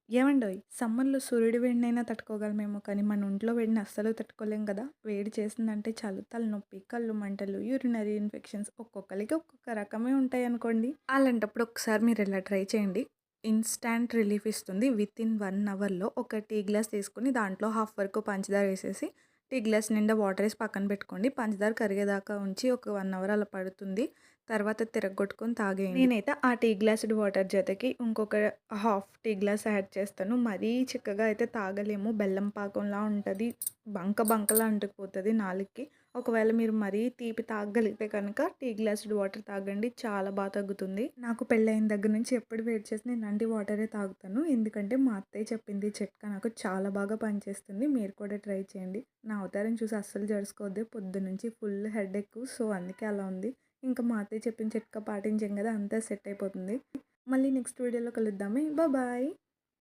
ఏవండోయ్! సమ్మర్‌లో సూర్యుడి వేడినైనా తట్టుకోగలమేమో కానీ, మన ఒంట్లో వేడిని అస్సలు తట్టుకోలేం గదా! వేడి చేసిందంటే చాలు తలనొప్పి, కళ్ళు మంటలు, యూరినరీ ఇన్ఫెక్షన్స్ ఒక్కొక్కళ్ళకి ఒక్కొక్క రకమే ఉంటాయనుకోండి. అలాంటప్పుడు ఒకసారి మీరిలా ట్రై చేయండి. ఇన్‌స్టాంట్ రిలీఫ్ ఇస్తుంది. వితిన్ 1 అవర్‌లో ఒక టీ గ్లాస్ తీసుకొని దాంట్లో హాఫ్ వరకు పంచదార వేసేసి, టీ గ్లాస్ నిండా వాటర్ ఏసి పక్కన పెట్టుకోండి. పంచదార కరిగేదాకా ఉంచి ఒక 1 అవర్ అలా పడుతుంది. తర్వాత తిరగ్గొట్టుకొని తాగేయండి. నేనైతే ఆ టీ గ్లాసుడు వాటర్ జతకి ఇంకొక హాఫ్ టీ గ్లాస్ యాడ్ చేస్తాను. మరీ చిక్కగా అయితే తాగలేము. బెల్లం పాకంలా ఉంటది. బంకలా అంటుకుపోతది నాలుకకి. ఒకవేళ మీరు మరీ తీపి తాగగలిగితే కనుక టీ గ్లాసుడు వాటర్ తాగండి. చాలా తగ్గుతుంది. నాకు పెళ్ళైన దగ్గర నుంచి ఎప్పుడు వేడి చేసినా ఇలాంటి వాటరే తాగుతాను. ఎందుకంటే మా అత్తయ్య చెప్పింది ఈ చిట్కా నాకు చాలా బాగా పనిచేస్తుంది. మీరు కూడా ట్రై చేయండి. నా అవతారం చూసి అస్సలు జడుసుకోవద్దు. పొద్దున్నుంచి ఫుల్ హెడేక్. సో, అందుకే అలా ఉంది. ఇంకా మా అత్తయ్య చెప్పిన చిట్కా పాటించాం కదా! అంతా సెట్ అయిపోతుంది. మళ్ళీ నెక్స్ట్ వీడియోలో కలుద్దామే. బాయ్.